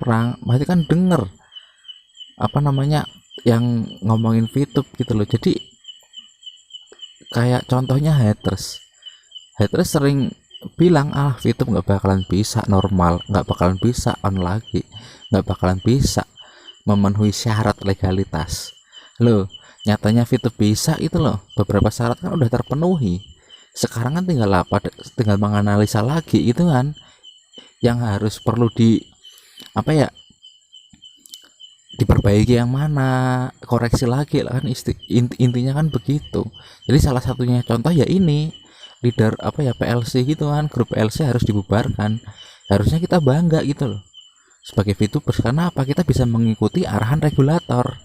orang, berarti kan denger apa namanya yang ngomongin VTube gitu loh. Jadi kayak contohnya haters sering bilang VTube nggak bakalan bisa normal, nggak bakalan bisa on lagi, nggak bakalan bisa memenuhi syarat legalitas. Loh, nyatanya VTube bisa itu loh, beberapa syarat kan udah terpenuhi. Sekarang kan tinggal apa, tinggal menganalisa lagi itu kan yang harus perlu di apa ya, diperbaiki yang mana, koreksi lagi lah kan, intinya kan begitu. Jadi salah satunya contoh ya ini leader apa ya, PLC gitu kan, grup PLC harus dibubarkan. Harusnya kita bangga gitu loh sebagai VTubers, karena apa, kita bisa mengikuti arahan regulator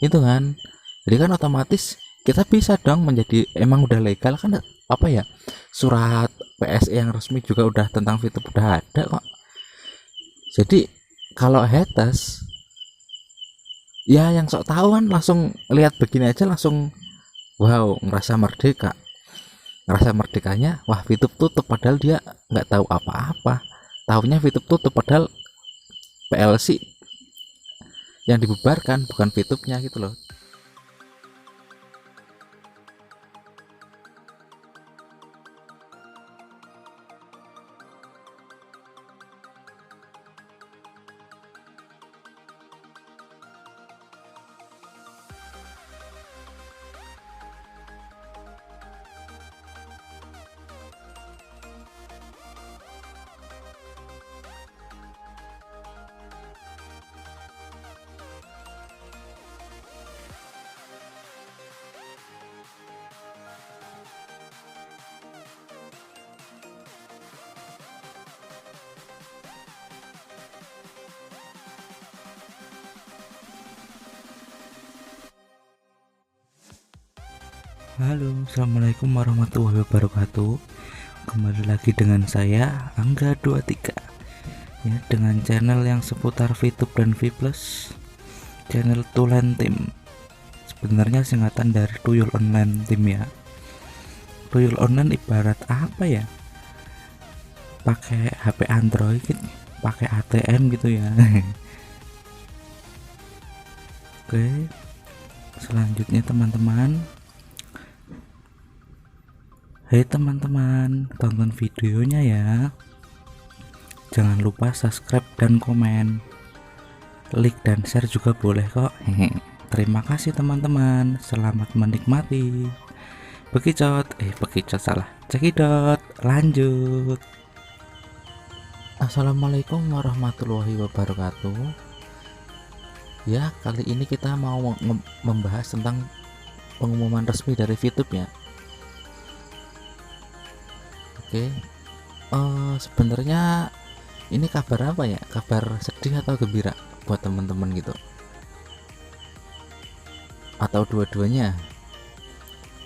itu kan. Jadi kan otomatis kita bisa dong menjadi, emang udah legal kan, apa ya, surat PSE yang resmi juga udah tentang VTube udah ada kok. Jadi kalau haters ya yang sok tahu kan langsung lihat begini aja langsung wow, ngerasa merdeka. Ngerasa merdekanya, wah VTube tutup, padahal dia nggak tahu apa-apa. Tahunya VTube tutup padahal PLC yang dibubarkan bukan VTube-nya gitu loh. Halo, assalamualaikum warahmatullahi wabarakatuh. Kembali lagi dengan saya Angga23 ya, dengan channel yang seputar VTube dan V+, channel Tulen Team. Sebenarnya singkatan dari Tuyul Online Team ya. Tuyul Online ibarat apa ya, pakai HP Android gitu, pakai ATM gitu ya. Oke, selanjutnya teman-teman, hai teman-teman, tonton videonya ya. Jangan lupa subscribe dan komen, like dan share juga boleh kok. Terima kasih teman-teman, selamat menikmati. Bekicot salah, cekidot, lanjut. Assalamualaikum warahmatullahi wabarakatuh. Ya, kali ini kita mau membahas tentang pengumuman resmi dari VTube ya. Oke, sebenarnya ini kabar apa ya? Kabar sedih atau gembira buat teman-teman gitu? Atau dua-duanya?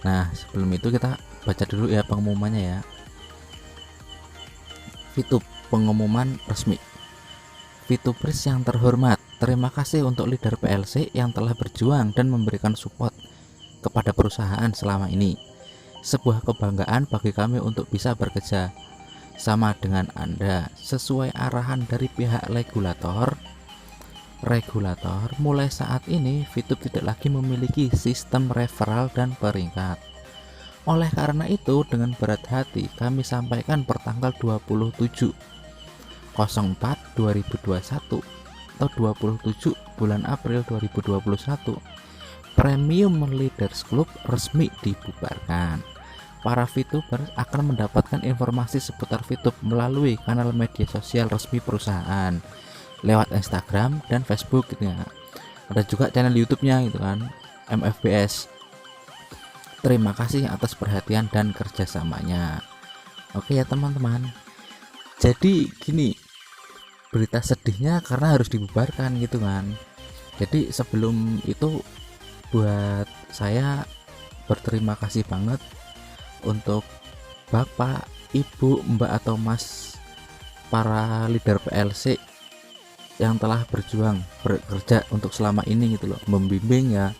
Nah, sebelum itu kita baca dulu ya pengumumannya ya. VTube, pengumuman resmi. VTubers yang terhormat, terima kasih untuk leader PLC yang telah berjuang dan memberikan support kepada perusahaan selama ini. Sebuah kebanggaan bagi kami untuk bisa bekerja sama dengan Anda sesuai arahan dari pihak regulator. Mulai saat ini VTube tidak lagi memiliki sistem referral dan peringkat. Oleh karena itu, dengan berat hati kami sampaikan pertanggal 27/04/2021 atau 27 bulan April 2021, Premium Leaders Club resmi dibubarkan. Para VTubers akan mendapatkan informasi seputar VTube melalui kanal media sosial resmi perusahaan, lewat Instagram dan Facebook gitu ya. Ada juga channel YouTube-nya gitu kan, MFBS. Terima kasih atas perhatian dan kerjasamanya. Oke ya teman-teman. Jadi gini, berita sedihnya karena harus dibubarkan gitu kan. Jadi sebelum itu buat saya berterima kasih banget untuk Bapak, Ibu, Mbak atau Mas para leader PLC yang telah berjuang bekerja untuk selama ini gitu loh, membimbing ya,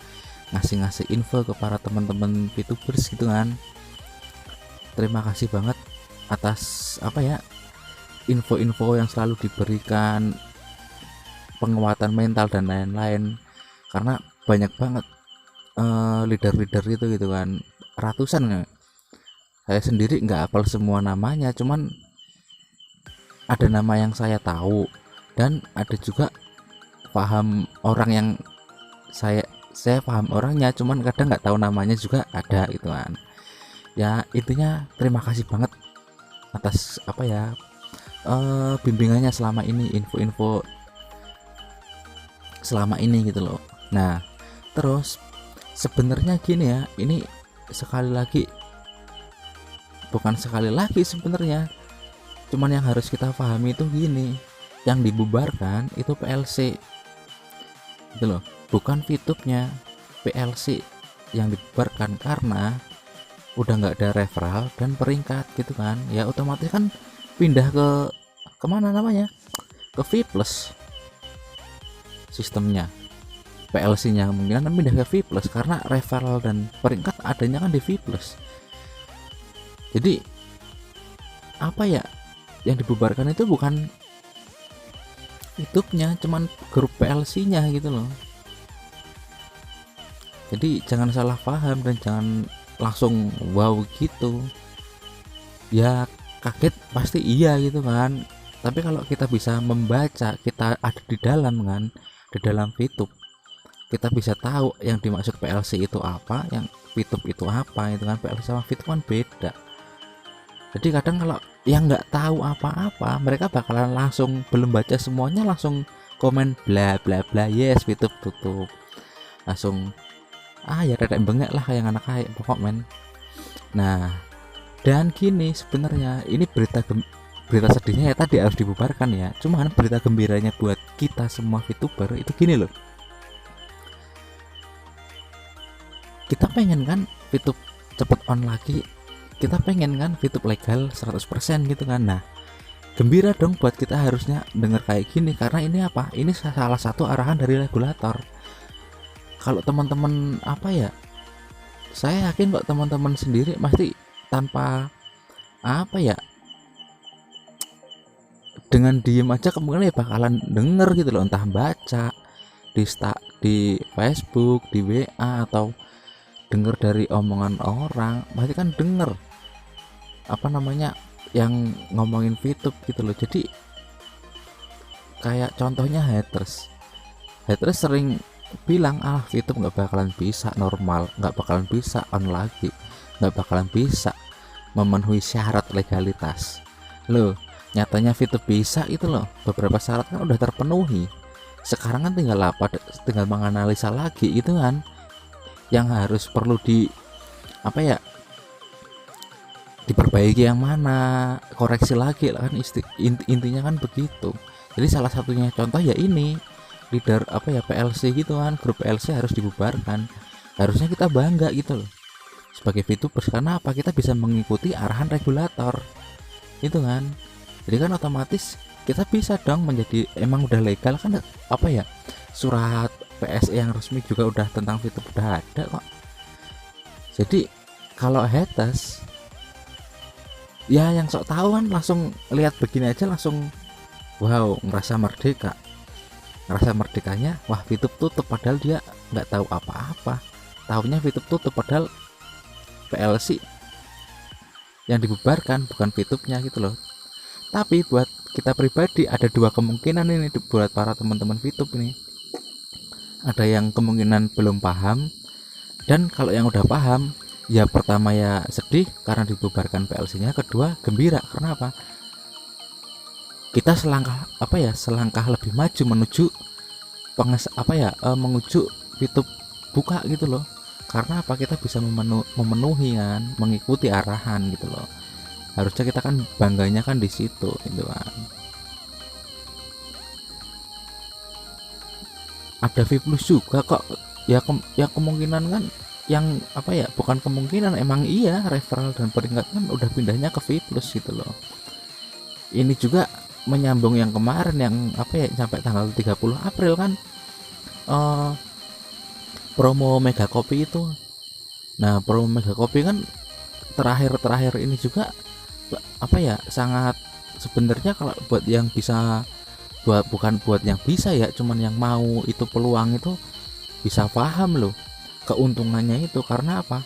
ngasih info ke para teman-teman VTubers gitu kan. Terima kasih banget atas apa ya, info-info yang selalu diberikan, penguatan mental dan lain-lain, karena banyak banget leader-leader itu gitu kan, ratusan ya. Saya sendiri nggak hafal semua namanya, cuman ada nama yang saya tahu dan ada juga paham orang yang saya paham orangnya, cuman kadang nggak tahu namanya juga ada gitu kan. Ya intinya terima kasih banget atas apa ya, bimbingannya selama ini, info-info selama ini gitu loh. Nah terus sebenarnya gini ya, ini bukan sekali lagi sebenarnya, cuman yang harus kita pahami itu gini, yang dibubarkan itu PLC gitu loh, bukan VTube-nya. PLC yang dibubarkan karena udah nggak ada referral dan peringkat gitu kan, ya otomatis kan pindah ke kemana namanya, ke V plus sistemnya. PLC nya kemungkinan kan pindah ke V plus karena referral dan peringkat adanya kan di V plus. Jadi apa ya, yang dibubarkan itu bukan YouTube-nya, cuman grup PLC nya gitu loh. Jadi jangan salah paham dan jangan langsung wow gitu ya, kaget pasti iya gitu kan. Tapi kalau kita bisa membaca, kita ada di dalam kan, di dalam VTube, kita bisa tahu yang dimaksud PLC itu apa, yang VTube itu apa, itu kan PLC sama VTube kan beda. Jadi kadang kalau yang nggak tahu apa-apa, mereka bakalan langsung belum baca semuanya langsung komen bla bla bla, yes VTube tutup, langsung ya redek bengek lah kayak anak kayak pokok men. Nah dan gini, sebenarnya ini berita sedihnya ya tadi harus dibubarkan ya, cuman berita gembiranya buat kita semua VTuber itu gini loh, kita pengen kan VTube cepet on lagi, kita pengen kan VTube legal 100% gitu kan. Nah gembira dong buat kita harusnya denger kayak gini, karena ini apa, ini salah satu arahan dari regulator. Kalau teman-teman apa ya, saya yakin kok teman-teman sendiri pasti tanpa apa ya, dengan diem aja kemungkinan ya bakalan denger gitu loh, entah baca di Facebook, di WA, atau denger dari omongan orang, pasti kan denger apa namanya yang ngomongin VTube gitu loh. Jadi kayak contohnya haters sering bilang VTube nggak bakalan bisa normal, nggak bakalan bisa on lagi, nggak bakalan bisa memenuhi syarat legalitas. Loh nyatanya VTube bisa itu loh, beberapa syarat kan udah terpenuhi. Sekarang kan tinggal menganalisa lagi itu kan, yang harus perlu apa ya, diperbaiki yang mana, koreksi lagi lah kan, intinya kan begitu. Jadi salah satunya contoh ya ini leader apa ya, PLC gitu kan, grup PLC harus dibubarkan. Harusnya kita bangga gitu loh sebagai VTubers, karena apa, kita bisa mengikuti arahan regulator itu kan. Jadi kan otomatis kita bisa dong menjadi, emang udah legal kan, apa ya, surat PSE yang resmi juga udah tentang VTube udah ada kok. Jadi kalau haters ya yang sok tahu kan langsung lihat begini aja langsung wow, ngerasa merdeka. Ngerasa merdekanya, wah VTube tutup, padahal dia nggak tahu apa-apa. Tahunya VTube tutup padahal PLC yang dibubarkan bukan VTube-nya gitu loh. Tapi buat kita pribadi ada dua kemungkinan ini buat para teman-teman VTube ini. Ada yang kemungkinan belum paham, dan kalau yang udah paham ya pertama ya sedih karena dibubarkan PLC-nya, kedua gembira karena apa, kita selangkah lebih maju menuju menuju VTube buka gitu loh. Karena apa, kita bisa memenuhi kan, mengikuti arahan gitu loh. Harusnya kita kan bangganya kan di situ gitu kan. Ada V plus juga kok ya, kemungkinan kan yang apa ya, bukan kemungkinan, emang iya referral dan peringkat kan udah pindahnya ke V plus gitu loh. Ini juga menyambung yang kemarin yang apa ya, sampai tanggal 30 April kan promo Mega Kopi itu. Nah promo Mega Kopi kan terakhir ini juga apa ya, sangat sebenarnya kalau buat yang bisa bukan buat yang bisa ya, cuman yang mau itu peluang itu bisa paham loh keuntungannya itu. Karena apa,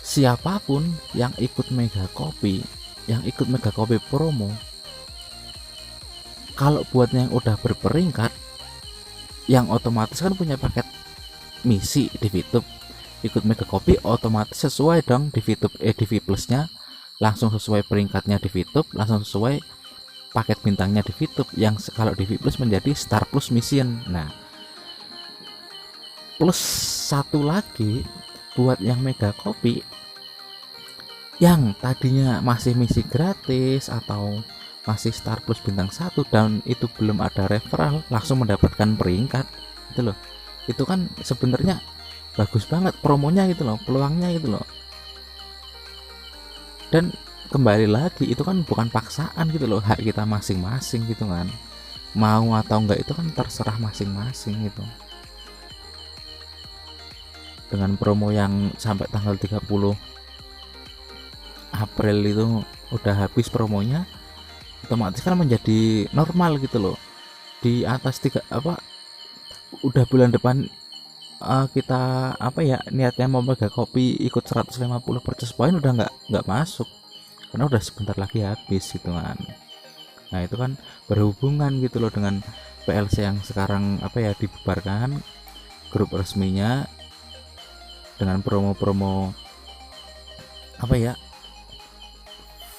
siapapun yang ikut Mega Copy, yang ikut Mega Copy promo, kalau buat yang udah berperingkat, yang otomatis kan punya paket misi di VTube, ikut Mega Copy otomatis sesuai dong di VTube, di V Plusnya langsung sesuai peringkatnya di VTube, langsung sesuai paket bintangnya di VTube, yang kalau di V Plus menjadi Star Plus Mission. Nah, plus satu lagi buat yang Mega Copy yang tadinya masih misi gratis atau masih Star Plus bintang 1 dan itu belum ada referral, langsung mendapatkan peringkat gitu loh. Itu kan sebenarnya bagus banget promonya gitu loh, peluangnya gitu loh. Dan kembali lagi itu kan bukan paksaan gitu loh, hak kita masing-masing gitu kan, mau atau enggak itu kan terserah masing-masing gitu. Dengan promo yang sampai tanggal 30 April itu udah habis promonya, otomatis kan menjadi normal gitu loh. Di atas udah bulan depan kita niatnya mau Mega Copy ikut 150 purchase point udah nggak masuk karena udah sebentar lagi habis gitu kan. Nah itu kan berhubungan gitu loh dengan PLC yang sekarang dibubarkan grup resminya dengan promo-promo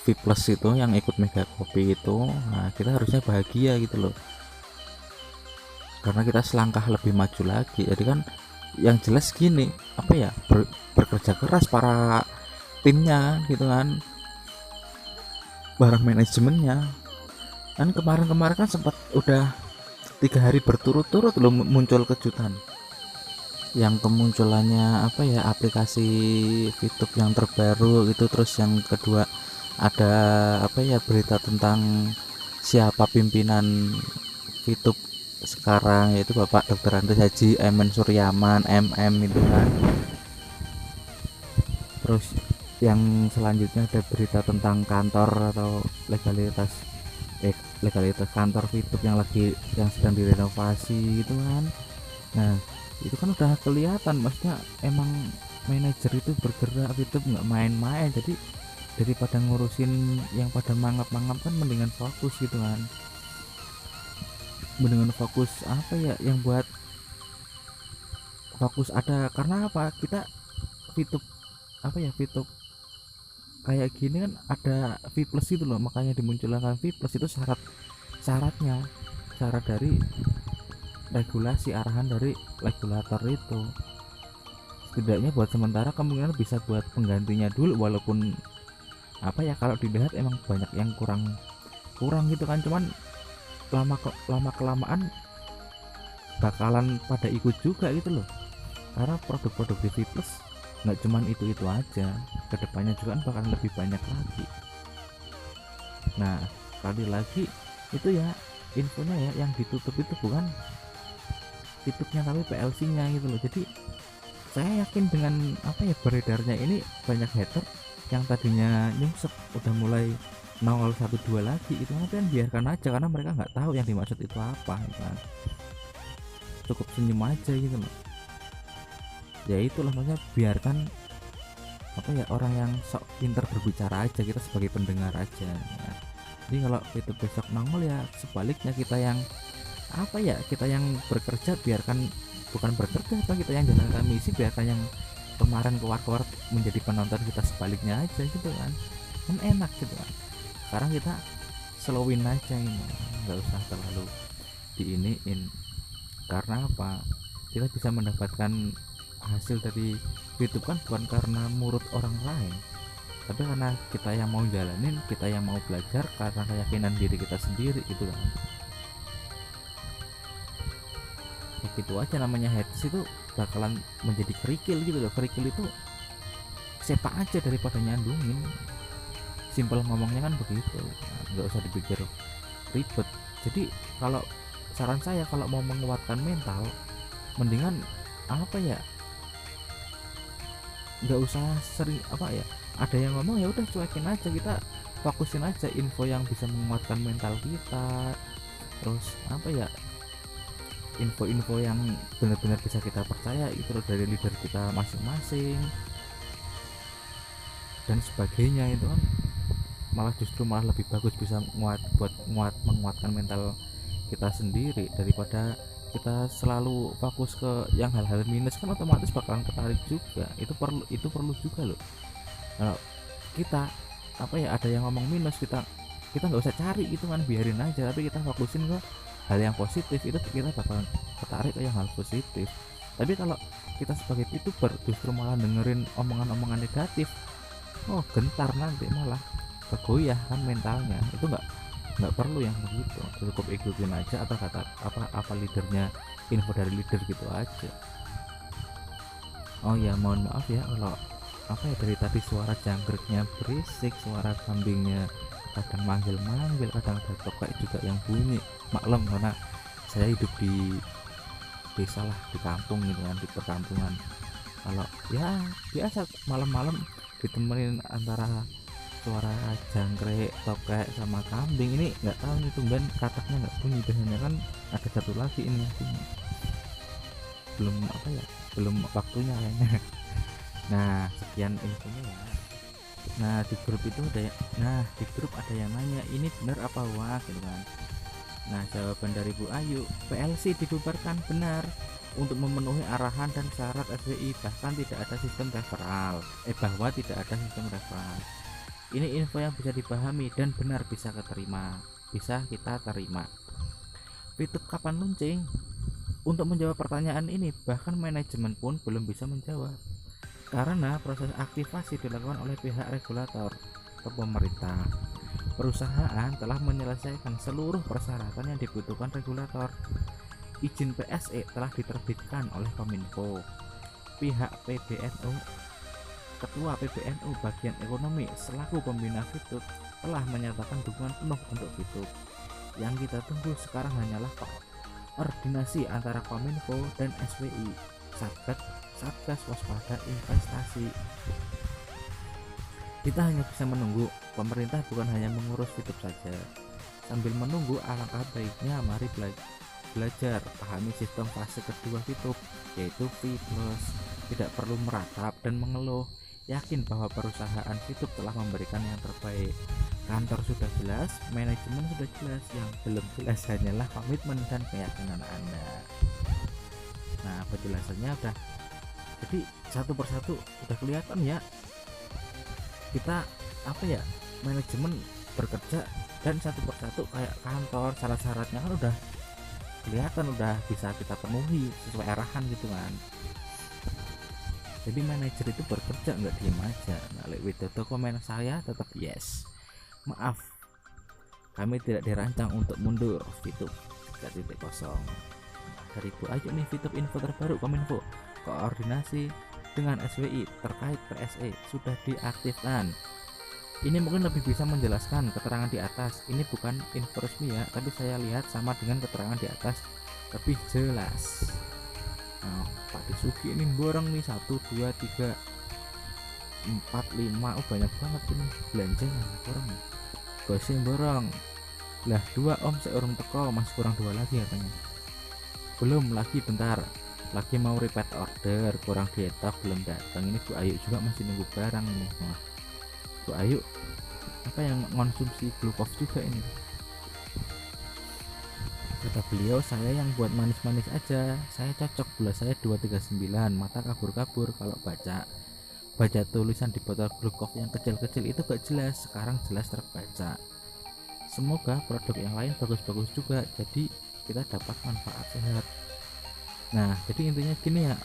V Plus itu yang ikut Mega Copy itu. Nah kita harusnya bahagia gitu loh, karena kita selangkah lebih maju lagi. Jadi kan yang jelas gini, bekerja keras para timnya gitu kan, bareng manajemennya kan. Kemarin kan sempat udah 3 hari berturut-turut loh muncul kejutan, yang kemunculannya aplikasi VTube yang terbaru gitu. Terus yang kedua ada berita tentang siapa pimpinan VTube sekarang, yaitu Bapak Dr. Andreas Haji Emen Suryaman itu kan. Terus yang selanjutnya ada berita tentang kantor atau legalitas kantor VTube yang sedang direnovasi gitu kan. Nah itu kan udah kelihatan, maksudnya emang manajer itu bergerak VTube nggak main-main. Jadi daripada ngurusin yang pada mangap-mangap kan mendingan fokus gitu kan, mendingan fokus yang buat fokus ada. Karena kita VTube VTube kayak gini kan ada V Plus itu loh, makanya dimunculkan V Plus itu syarat dari regulasi, arahan dari regulator itu. Setidaknya buat sementara kemungkinan bisa buat penggantinya dulu, walaupun kalau dilihat emang banyak yang kurang gitu kan. Cuman lama kelamaan bakalan pada ikut juga gitu loh, karena produk-produk di V Plus nggak cuman itu aja, kedepannya juga kan bakalan lebih banyak lagi. Nah sekali lagi itu ya infonya ya, yang ditutup itu bukan VTube-nya tapi PLC-nya gitu loh. Jadi saya yakin dengan beredarnya ini banyak hater yang tadinya nyungsep udah mulai 012 lagi itu kan biarkan aja, karena mereka nggak tahu yang dimaksud itu apa gitu kan. Cukup senyum aja gitu loh. Ya itulah maksudnya, biarkan orang yang sok pinter berbicara aja, kita sebagai pendengar aja ya. Jadi kalau itu besok nongol ya sebaliknya, kita yang kita yang bekerja biarkan, bukan bekerja kita yang jalankan misi, biarkan yang kemarin keluar menjadi penonton kita sebaliknya aja gitu kan enak gitu kan. Sekarang kita slowin aja ini, nggak usah terlalu diiniin. Karena kita bisa mendapatkan hasil dari YouTube kan bukan karena menurut orang lain, tapi karena kita yang mau jalanin, kita yang mau belajar, karena keyakinan diri kita sendiri gitu kan. Begitu aja, namanya haters itu bakalan menjadi kerikil gitu loh. Kerikil itu sepak aja daripada nyandungin, simpel ngomongnya kan begitu, nggak usah dipikir ribet. Jadi kalau saran saya, kalau mau menguatkan mental, mendingan nggak usah sering ada yang ngomong ya udah cuekin aja, kita fokusin aja info yang bisa menguatkan mental kita, terus apa ya, info-info yang benar-benar bisa kita percaya itu dari leader kita masing-masing dan sebagainya, itu kan malah justru malah lebih bagus, bisa menguatkan mental kita sendiri daripada kita selalu fokus ke yang hal-hal minus, kan otomatis bakalan ketarik juga. Itu perlu juga loh. Kalau kita apa ya, ada yang ngomong minus, kita nggak usah cari gitu kan, biarin aja, tapi kita fokusin ke hal yang positif, itu kita bakalan ketarik ke yang hal positif. Tapi kalau kita sebagai youtuber justru malah dengerin omongan-omongan negatif, oh gentar, nanti malah kegoyah kan mentalnya. Itu nggak perlu yang begitu, cukup ikutin aja atau kata apa leadernya, info dari leader gitu aja. Oh ya, mohon maaf ya kalau apa ya, dari tadi suara jangkriknya berisik, suara kambingnya kadang manggil-manggil, kadang ada tokek juga yang bunyi, maklum karena saya hidup di desa lah, di kampung gitu kan, di perkampungan. Kalau ya biasa malam-malam ditemenin antara suara jangkrik, tokek sama kambing. Ini nggak tahu nih, tumben kataknya nggak bunyi, biasanya kan ada satu lagi ini bunyi. Belum apa ya, belum waktunya kayaknya. Nah sekian infonya ya. Nah di grup ada yang nanya, ini benar apa wah gitu kan. Nah jawaban dari Bu Ayu, PLC dibubarkan benar untuk memenuhi arahan dan syarat SWI, bahwa tidak ada sistem referral. Ini info yang bisa dipahami dan benar, bisa kita terima. Fitup kapan launching? Untuk menjawab pertanyaan ini, bahkan manajemen pun belum bisa menjawab, karena proses aktivasi dilakukan oleh pihak regulator atau pemerintah. Perusahaan telah menyelesaikan seluruh persyaratan yang dibutuhkan regulator. Izin PSE telah diterbitkan oleh Kominfo. Pihak PBNU, Ketua PBNU bagian ekonomi selaku pembina Fitup, telah menyatakan dukungan penuh untuk Fitup. Yang kita tunggu sekarang hanyalah koordinasi antara Kominfo dan SWI, Satgas Waspada Investasi. Kita hanya bisa menunggu. Pemerintah bukan hanya mengurus Fitup saja. Sambil menunggu, alangkah baiknya mari belajar pahami sistem fase kedua Fitup, yaitu V+. Tidak perlu meratap dan mengeluh. Yakin bahwa perusahaan Fitup telah memberikan yang terbaik. Kantor sudah jelas, manajemen sudah jelas, yang belum jelas hanyalah komitmen dan keyakinan Anda. Nah penjelasannya udah, jadi satu persatu udah kelihatan ya, kita apa ya, manajemen bekerja, dan satu persatu kayak kantor syarat-syaratnya kan udah kelihatan, udah bisa kita penuhi sesuai arahan gitu kan. Jadi manajer itu bekerja, nggak diem aja. Nah lewat komen saya tetap yes, maaf kami tidak dirancang untuk mundur. Fitup 3.0 dari Bu Ayu nih. Fitup info terbaru Kominfo, koordinasi dengan SWI terkait PSE sudah diaktifkan. Ini mungkin lebih bisa menjelaskan keterangan di atas. Ini bukan info resmi ya, tapi saya lihat sama dengan keterangan di atas, lebih jelas. Nah, Pak Disuki ini borong nih 1, 2, 3, 4, 5, oh banyak banget ini belanjanya, borong bosnya borong lah 2 om seorang teko, masih kurang 2 lagi katanya. Belum lagi, bentar lagi mau repeat order, kurang dietok belum datang. Ini Bu Ayu juga masih nunggu barang nih. Nah, Bu Ayu apa yang konsumsi glukos juga ini. Kata beliau, saya yang buat manis-manis aja, saya cocok, gula saya 239, mata kabur-kabur kalau baca tulisan di botol glukos yang kecil-kecil itu gak jelas, sekarang jelas terbaca. Semoga produk yang lain bagus-bagus juga, jadi kita dapat manfaat sehat. Nah jadi intinya gini ya,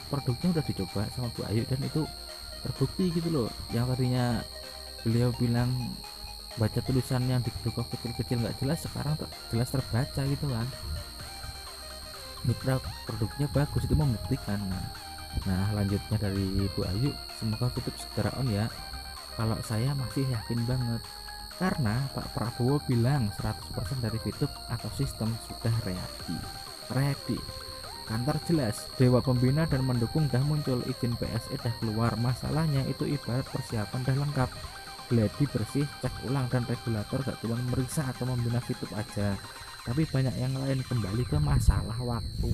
produknya udah dicoba sama Bu Ayu dan itu terbukti gitu loh. Yang tadinya beliau bilang baca tulisan yang di glukos kecil-kecil nggak jelas, sekarang jelas terbaca gitu kan. Mitra produknya bagus, itu membuktikan. Nah lanjutnya dari Bu Ayu, semoga Fitup segera on ya. Kalau saya masih yakin banget, karena Pak Prabowo bilang 100% dari Fitup atau sistem sudah ready. Kantor jelas, dewa pembina dan mendukung dah muncul, izin PSE dah keluar. Masalahnya itu ibarat persiapan dah lengkap, gladi bersih, cek ulang, dan regulator gak cuma meriksa atau membina Fitup aja, tapi banyak yang lain kembali ke masalah waktu.